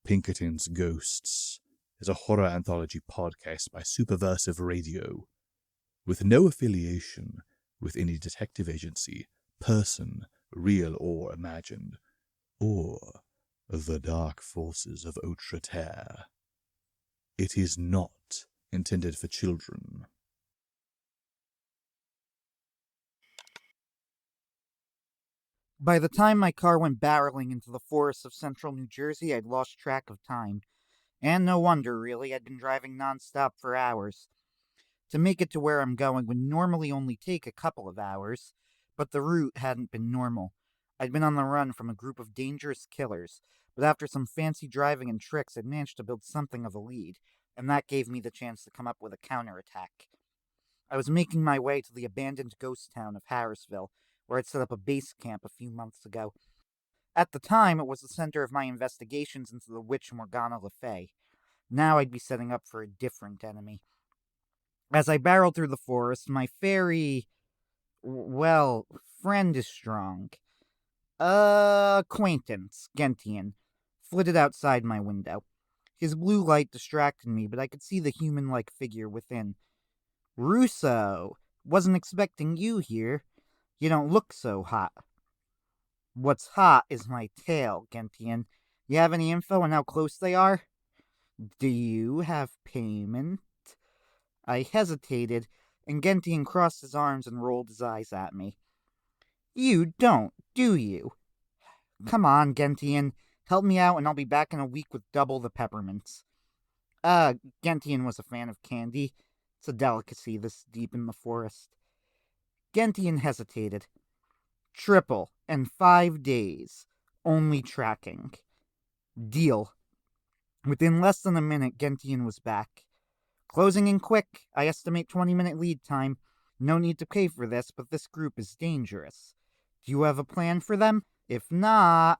Pinkertons Ghosts is a horror anthology podcast by Superversive Radio, with no affiliation with any detective agency, person, real or imagined, or the dark forces of Outre Terre. It is not intended for children. By the time my car went barreling into the forests of central New Jersey, I'd lost track of time. And no wonder, really. I'd been driving nonstop for hours. To make it to where I'm going would normally only take a couple of hours, but the route hadn't been normal. I'd been on the run from a group of dangerous killers, but after some fancy driving and tricks, I'd managed to build something of a lead, and that gave me the chance to come up with a counterattack. I was making my way to the abandoned ghost town of Harrisville, where I'd set up a base camp a few months ago. At the time, it was the center of my investigations into the witch Morgana Le Fay. Now I'd be setting up for a different enemy. As I barreled through the forest, my friend is strong. Acquaintance, Gentian, flitted outside my window. His blue light distracted me, but I could see the human-like figure within. Russo, wasn't expecting you here. You don't look so hot. What's hot is my tail, Gentian. You have any info on how close they are? Do you have payment? I hesitated, and Gentian crossed his arms and rolled his eyes at me. You don't, do you? Come on, Gentian. Help me out and I'll be back in a week with double the peppermints. Gentian was a fan of candy. It's a delicacy this deep in the forest. Gentian hesitated. Triple, and 5 days. Only tracking. Deal. Within less than a minute, Gentian was back. Closing in quick. I estimate 20-minute lead time. No need to pay for this, but this group is dangerous. Do you have a plan for them? If not...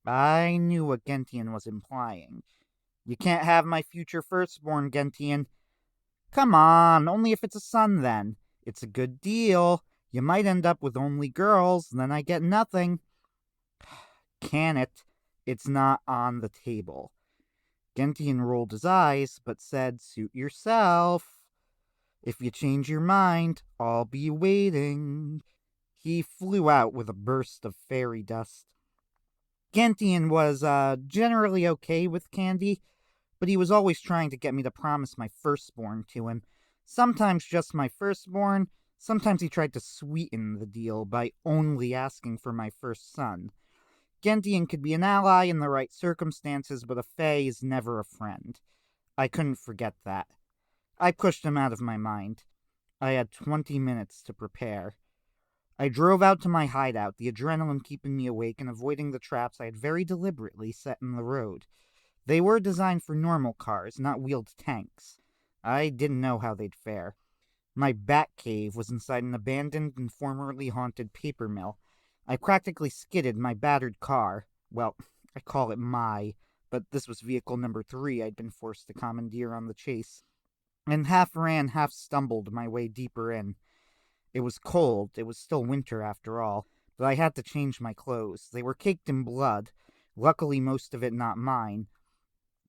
I knew what Gentian was implying. You can't have my future firstborn, Gentian. Come on, only if it's a son then. It's a good deal. You might end up with only girls, then I get nothing. Can it? It's not on the table. Gentian rolled his eyes, but said, suit yourself. If you change your mind, I'll be waiting. He flew out with a burst of fairy dust. Gentian was, generally okay with candy, but he was always trying to get me to promise my firstborn to him. Sometimes just my firstborn, sometimes he tried to sweeten the deal by only asking for my first son. Gentian could be an ally in the right circumstances, but a fae is never a friend. I couldn't forget that. I pushed him out of my mind. I had 20 minutes to prepare. I drove out to my hideout, the adrenaline keeping me awake and avoiding the traps I had very deliberately set in the road. They were designed for normal cars, not wheeled tanks. I didn't know how they'd fare. My bat cave was inside an abandoned and formerly haunted paper mill. I practically skidded my battered car. Well, I call it my, but this was vehicle number 3 I'd been forced to commandeer on the chase, and half ran, half stumbled my way deeper in. It was cold, it was still winter after all, but I had to change my clothes. They were caked in blood, luckily most of it not mine,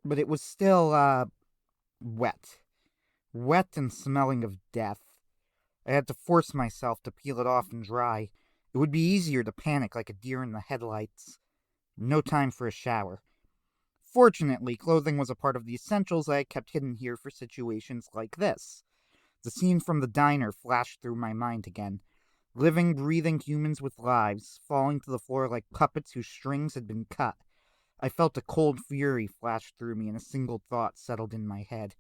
but it was still, wet. Wet and smelling of death. I had to force myself to peel it off and dry. It would be easier to panic like a deer in the headlights. No time for a shower. Fortunately, clothing was a part of the essentials I had kept hidden here for situations like this. The scene from the diner flashed through my mind again. Living, breathing humans with lives, falling to the floor like puppets whose strings had been cut. I felt a cold fury flash through me and a single thought settled in my head.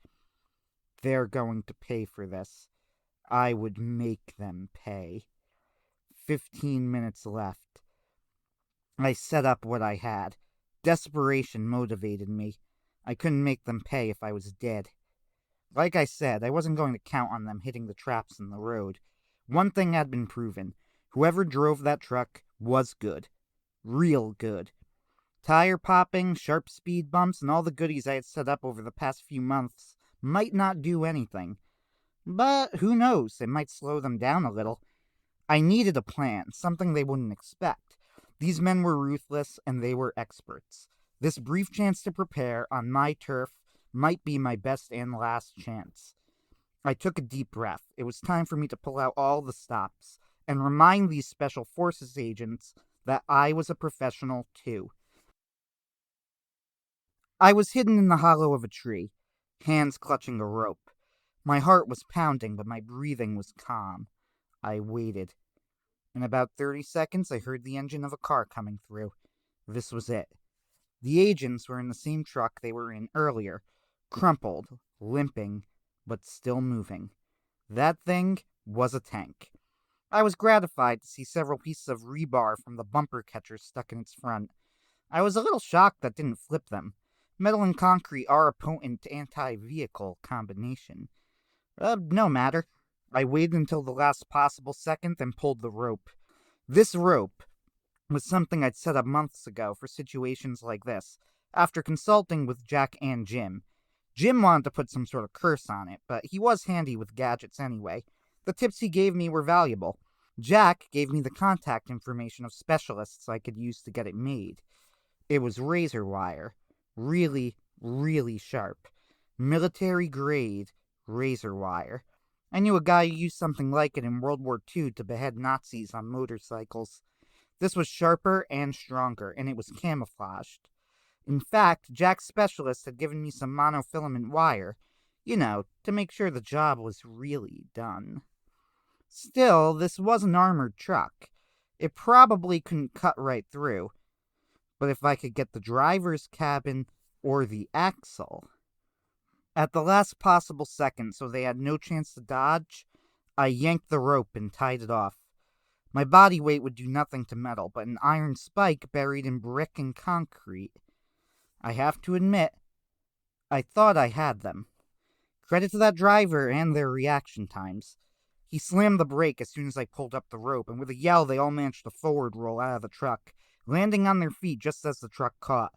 They're going to pay for this. I would make them pay. 15 minutes left. I set up what I had. Desperation motivated me. I couldn't make them pay if I was dead. Like I said, I wasn't going to count on them hitting the traps in the road. One thing had been proven. Whoever drove that truck was good. Real good. Tire popping, sharp speed bumps, and all the goodies I had set up over the past few months might not do anything. But who knows, it might slow them down a little. I needed a plan, something they wouldn't expect. These men were ruthless, and they were experts. This brief chance to prepare on my turf might be my best and last chance. I took a deep breath. It was time for me to pull out all the stops and remind these Special Forces agents that I was a professional too. I was hidden in the hollow of a tree, hands clutching a rope. My heart was pounding, but my breathing was calm. I waited. In about 30 seconds, I heard the engine of a car coming through. This was it. The agents were in the same truck they were in earlier, crumpled, limping, but still moving. That thing was a tank. I was gratified to see several pieces of rebar from the bumper catcher stuck in its front. I was a little shocked that didn't flip them. Metal and concrete are a potent anti-vehicle combination. No matter. I waited until the last possible second and pulled the rope. This rope was something I'd set up months ago for situations like this, after consulting with Jack and Jim. Jim wanted to put some sort of curse on it, but he was handy with gadgets anyway. The tips he gave me were valuable. Jack gave me the contact information of specialists I could use to get it made. It was razor wire. Really, really sharp. Military-grade razor wire. I knew a guy who used something like it in World War II to behead Nazis on motorcycles. This was sharper and stronger, and it was camouflaged. In fact, Jack's specialist had given me some monofilament wire, to make sure the job was really done. Still, this was an armored truck. It probably couldn't cut right through. But if I could get the driver's cabin or the axle... At the last possible second, so they had no chance to dodge, I yanked the rope and tied it off. My body weight would do nothing to metal, but an iron spike buried in brick and concrete. I have to admit, I thought I had them. Credit to that driver and their reaction times. He slammed the brake as soon as I pulled up the rope, and with a yell they all managed to forward roll out of the truck, landing on their feet just as the truck caught.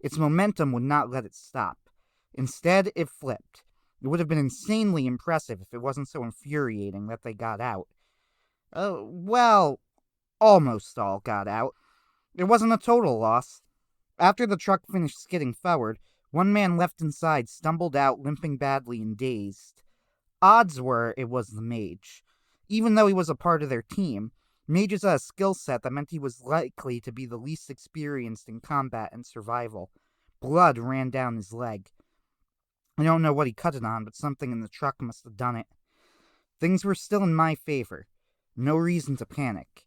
Its momentum would not let it stop. Instead, it flipped. It would have been insanely impressive if it wasn't so infuriating that they got out. Almost all got out. It wasn't a total loss. After the truck finished skidding forward, one man left inside stumbled out limping badly and dazed. Odds were it was the mage. Even though he was a part of their team, mages had a skill set that meant he was likely to be the least experienced in combat and survival. Blood ran down his leg. I don't know what he cut it on, but something in the truck must have done it. Things were still in my favor. No reason to panic.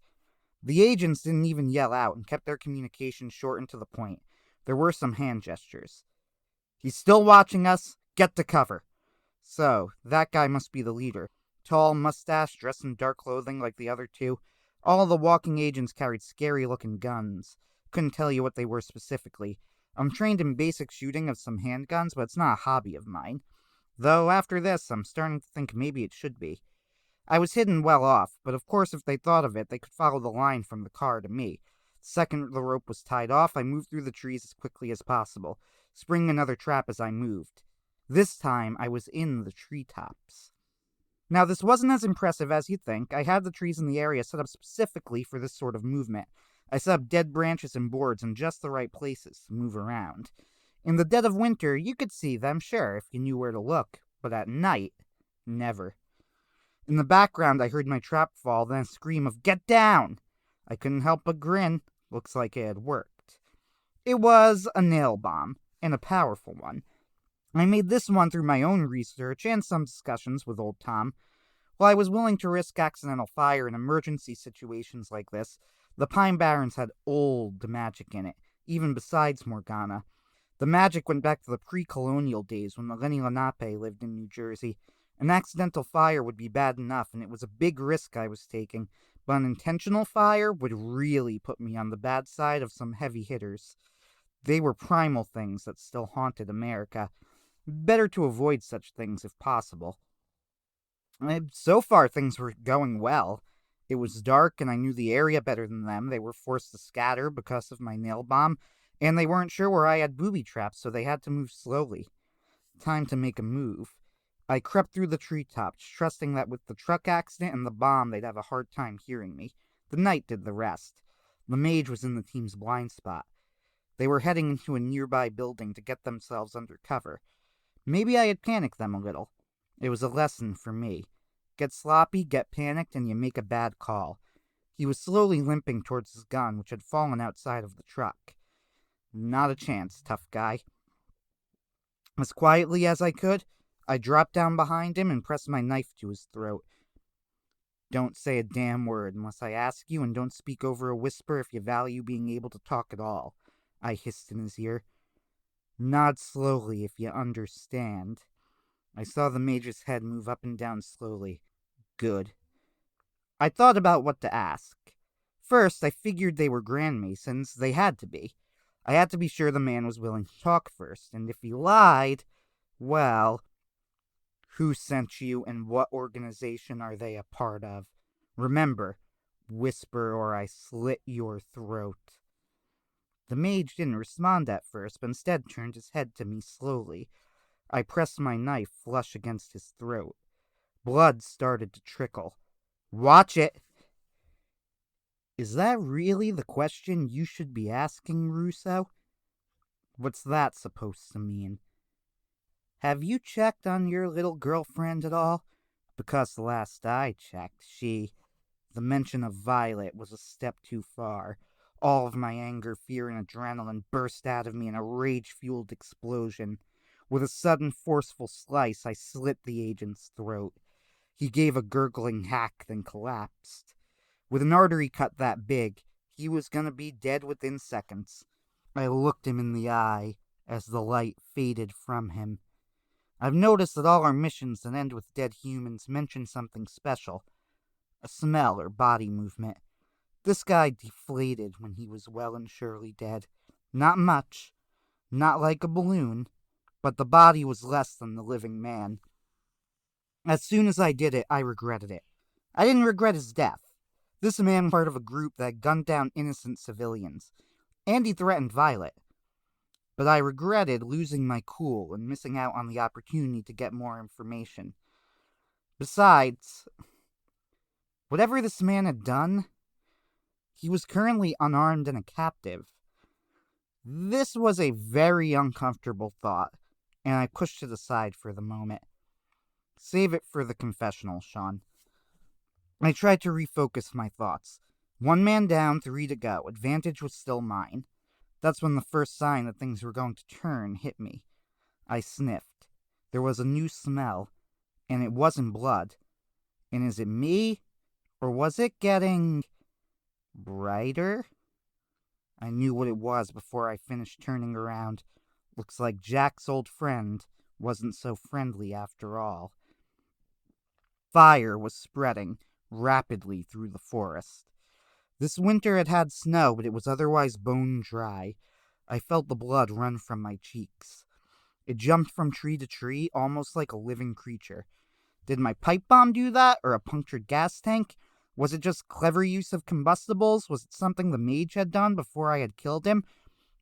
The agents didn't even yell out and kept their communication short and to the point. There were some hand gestures. He's still watching us. Get to cover. So, that guy must be the leader. Tall, mustache, dressed in dark clothing like the other two. All the walking agents carried scary-looking guns. Couldn't tell you what they were specifically. I'm trained in basic shooting of some handguns, but it's not a hobby of mine. Though after this, I'm starting to think maybe it should be. I was hidden well off, but of course if they thought of it, they could follow the line from the car to me. The second the rope was tied off, I moved through the trees as quickly as possible, springing another trap as I moved. This time, I was in the treetops. Now, this wasn't as impressive as you'd think. I had the trees in the area set up specifically for this sort of movement. I set up dead branches and boards in just the right places to move around. In the dead of winter, you could see them, sure, if you knew where to look, but at night, never. In the background, I heard my trap fall, then a scream of, "Get down!" I couldn't help but grin. Looks like it had worked. It was a nail bomb, and a powerful one. I made this one through my own research and some discussions with old Tom. While I was willing to risk accidental fire in emergency situations like this, the Pine Barrens had old magic in it, even besides Morgana. The magic went back to the pre-colonial days when the Lenni Lenape lived in New Jersey. An accidental fire would be bad enough, and it was a big risk I was taking, but an intentional fire would really put me on the bad side of some heavy hitters. They were primal things that still haunted America. Better to avoid such things if possible. So far, things were going well. It was dark, and I knew the area better than them. They were forced to scatter because of my nail bomb, and they weren't sure where I had booby traps, so they had to move slowly. Time to make a move. I crept through the treetops, trusting that with the truck accident and the bomb, they'd have a hard time hearing me. The night did the rest. The mage was in the team's blind spot. They were heading into a nearby building to get themselves under cover. Maybe I had panicked them a little. It was a lesson for me. Get sloppy, get panicked, and you make a bad call. He was slowly limping towards his gun, which had fallen outside of the truck. Not a chance, tough guy. As quietly as I could, I dropped down behind him and pressed my knife to his throat. Don't say a damn word unless I ask you, and don't speak over a whisper if you value being able to talk at all, I hissed in his ear. Nod slowly if you understand. I saw the Major's head move up and down slowly. Good. I thought about what to ask. First, I figured they were Grand Masons. They had to be. I had to be sure the man was willing to talk first, and if he lied, well, who sent you and what organization are they a part of? Remember, whisper or I slit your throat. The mage didn't respond at first, but instead turned his head to me slowly. I pressed my knife flush against his throat. Blood started to trickle. Watch it! Is that really the question you should be asking, Russo? What's that supposed to mean? Have you checked on your little girlfriend at all? Because the last I checked, the mention of Violet was a step too far. All of my anger, fear, and adrenaline burst out of me in a rage-fueled explosion. With a sudden, forceful slice, I slit the agent's throat. He gave a gurgling hack, then collapsed. With an artery cut that big, he was gonna be dead within seconds. I looked him in the eye as the light faded from him. I've noticed that all our missions that end with dead humans mention something special. A smell or body movement. This guy deflated when he was well and surely dead. Not much. Not like a balloon. But the body was less than the living man. As soon as I did it, I regretted it. I didn't regret his death. This man was part of a group that gunned down innocent civilians. And he threatened Violet. But I regretted losing my cool and missing out on the opportunity to get more information. Besides, whatever this man had done, he was currently unarmed and a captive. This was a very uncomfortable thought, and I pushed it aside for the moment. Save it for the confessional, Sean. I tried to refocus my thoughts. 1 man down, 3 to go. Advantage was still mine. That's when the first sign that things were going to turn hit me. I sniffed. There was a new smell, and it wasn't blood. And is it me? Or was it getting brighter? I knew what it was before I finished turning around. Looks like Jack's old friend wasn't so friendly after all. Fire was spreading rapidly through the forest. This winter had had snow, but it was otherwise bone dry. I felt the blood run from my cheeks. It jumped from tree to tree, almost like a living creature. Did my pipe bomb do that, or a punctured gas tank? Was it just clever use of combustibles? Was it something the mage had done before I had killed him?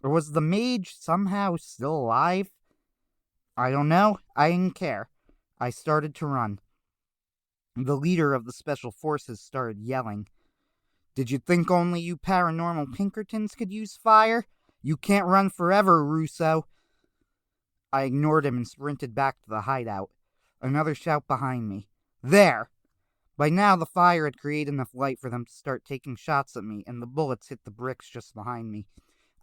Or was the mage somehow still alive? I don't know. I didn't care. I started to run. The leader of the special forces started yelling. Did you think only you Paranormal Pinkertons could use fire? You can't run forever, Russo. I ignored him and sprinted back to the hideout. Another shout behind me. There! By now, the fire had created enough light for them to start taking shots at me, and the bullets hit the bricks just behind me.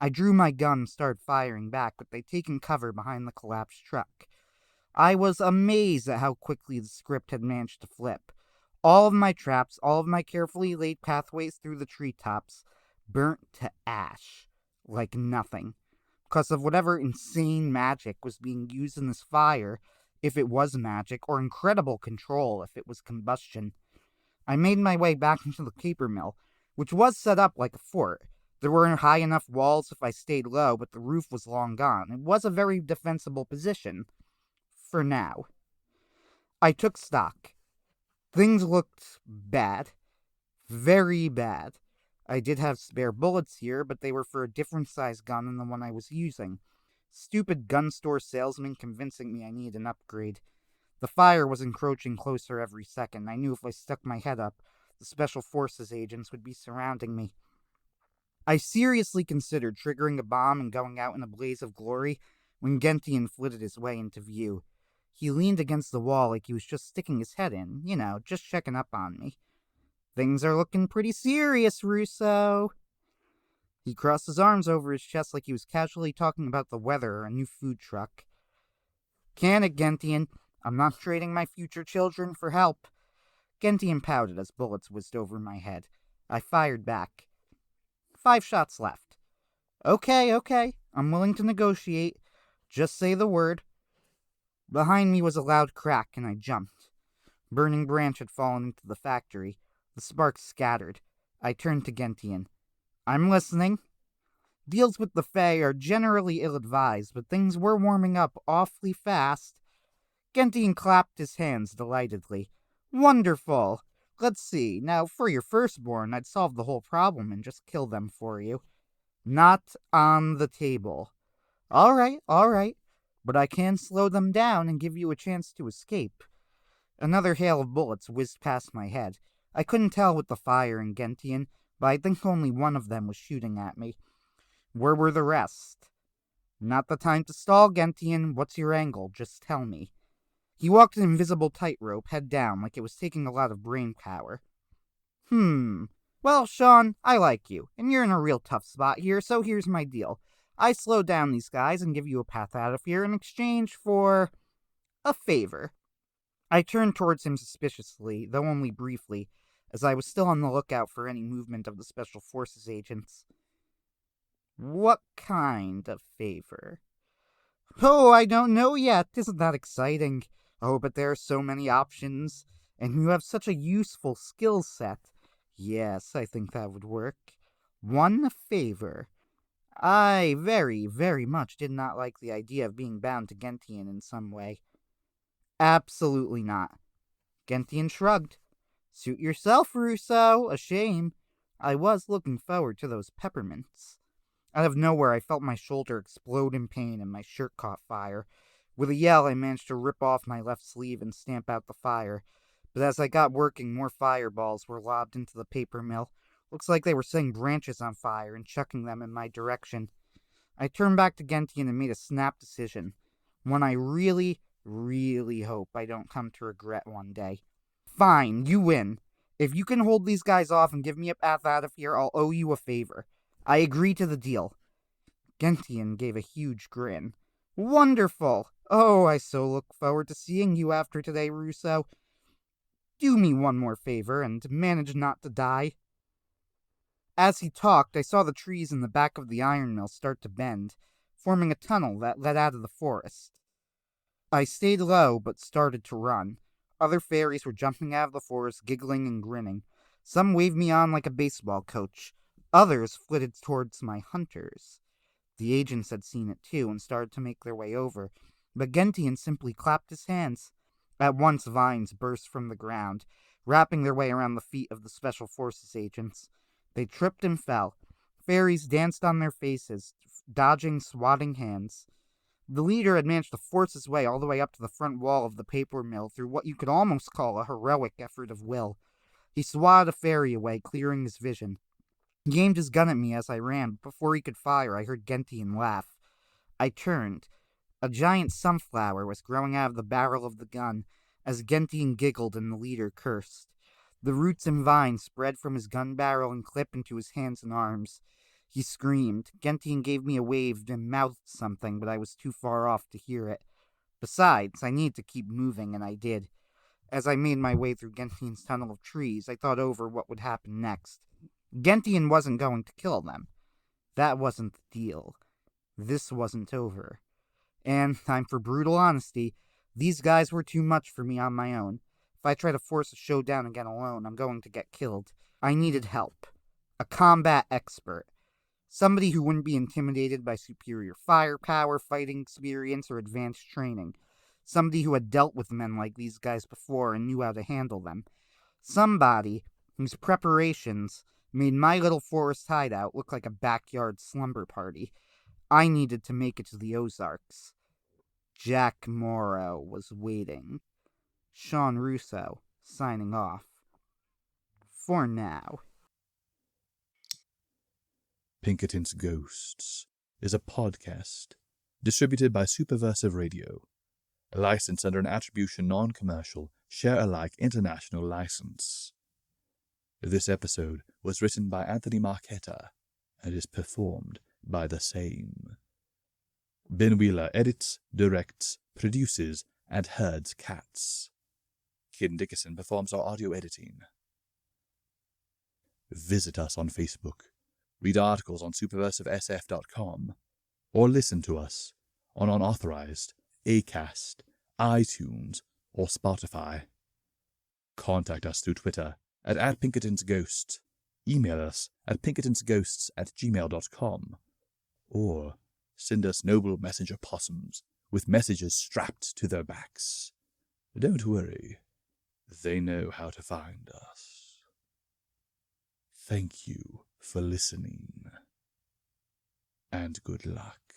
I drew my gun and started firing back, but they'd taken cover behind the collapsed truck. I was amazed at how quickly the script had managed to flip. All of my traps, all of my carefully laid pathways through the treetops, burnt to ash, like nothing. Because of whatever insane magic was being used in this fire, if it was magic, or incredible control if it was combustion. I made my way back into the paper mill, which was set up like a fort. There weren't high enough walls if I stayed low, but the roof was long gone. It was a very defensible position. For now. I took stock. Things looked bad. Very bad. I did have spare bullets here, but they were for a different size gun than the one I was using. Stupid gun store salesman convincing me I needed an upgrade. The fire was encroaching closer every second. I knew if I stuck my head up, the Special Forces agents would be surrounding me. I seriously considered triggering a bomb and going out in a blaze of glory when Gentian flitted his way into view. He leaned against the wall like he was just sticking his head in, just checking up on me. Things are looking pretty serious, Russo. He crossed his arms over his chest like he was casually talking about the weather or a new food truck. Can it, Gentian? I'm not trading my future children for help. Gentian pouted as bullets whizzed over my head. I fired back. 5 shots left. Okay. I'm willing to negotiate. Just say the word. Behind me was a loud crack, and I jumped. Burning branch had fallen into the factory. The sparks scattered. I turned to Gentian. I'm listening. Deals with the Fae are generally ill-advised, but things were warming up awfully fast. Gentian clapped his hands delightedly. Wonderful! Let's see. Now, for your firstborn, I'd solve the whole problem and just kill them for you. Not on the table. All right. But I can slow them down and give you a chance to escape. Another hail of bullets whizzed past my head. I couldn't tell with the fire in Gentian, but I think only one of them was shooting at me. Where were the rest? Not the time to stall, Gentian. What's your angle? Just tell me. He walked an invisible tightrope, head down, like it was taking a lot of brain power. Well, Sean, I like you, and you're in a real tough spot here, so here's my deal. I slow down these guys and give you a path out of here in exchange for a favor. I turned towards him suspiciously, though only briefly, as I was still on the lookout for any movement of the Special Forces agents. What kind of favor? Oh, I don't know yet. Isn't that exciting? Oh, but there are so many options, and you have such a useful skill set. Yes, I think that would work. One favor. I very, very much did not like the idea of being bound to Gentian in some way. Absolutely not. Gentian shrugged. Suit yourself, Russo. A shame. I was looking forward to those peppermints. Out of nowhere, I felt my shoulder explode in pain and my shirt caught fire. With a yell, I managed to rip off my left sleeve and stamp out the fire. But as I got working, more fireballs were lobbed into the paper mill. Looks like they were setting branches on fire and chucking them in my direction. I turned back to Gentian and made a snap decision. One I really, really hope I don't come to regret one day. Fine, you win. If you can hold these guys off and give me a path out of here, I'll owe you a favor. I agree to the deal. Gentian gave a huge grin. Wonderful! Oh, I so look forward to seeing you after today, Russo. Do me one more favor and manage not to die. As he talked, I saw the trees in the back of the iron mill start to bend, forming a tunnel that led out of the forest. I stayed low, but started to run. Other fairies were jumping out of the forest, giggling and grinning. Some waved me on like a baseball coach. Others flitted towards my hunters. The agents had seen it too and started to make their way over, but Gentian simply clapped his hands. At once vines burst from the ground, wrapping their way around the feet of the Special Forces agents. They tripped and fell. Fairies danced on their faces, dodging swatting hands. The leader had managed to force his way all the way up to the front wall of the paper mill through what you could almost call a heroic effort of will. He swatted a fairy away, clearing his vision. He aimed his gun at me as I ran, but before he could fire, I heard Gentian laugh. I turned. A giant sunflower was growing out of the barrel of the gun as Gentian giggled and the leader cursed. The roots and vines spread from his gun barrel and clipped into his hands and arms. He screamed. Gentian gave me a wave and mouthed something, but I was too far off to hear it. Besides, I needed to keep moving, and I did. As I made my way through Gentian's tunnel of trees, I thought over what would happen next. Gentian wasn't going to kill them. That wasn't the deal. This wasn't over. And, time for brutal honesty, these guys were too much for me on my own. If I try to force a showdown again alone, I'm going to get killed. I needed help. A combat expert. Somebody who wouldn't be intimidated by superior firepower, fighting experience, or advanced training. Somebody who had dealt with men like these guys before and knew how to handle them. Somebody whose preparations made my little forest hideout look like a backyard slumber party. I needed to make it to the Ozarks. Jack Morrow was waiting. Sean Russo, signing off. For now. Pinkerton's Ghosts is a podcast distributed by Superversive Radio, licensed under an attribution non-commercial, share-alike international license. This episode was written by Anthony Marchetta and is performed by the same. Ben Wheeler edits, directs, produces, and herds cats. Kid Dickerson performs our audio editing. Visit us on Facebook, read articles on superversivesf.com, or listen to us on unauthorized Acast, iTunes, or Spotify. Contact us through Twitter at Pinkerton's Ghosts, email us at pinkertonsghosts@gmail.com, or send us noble messenger possums with messages strapped to their backs. Don't worry, they know how to find us. Thank you for listening, and good luck.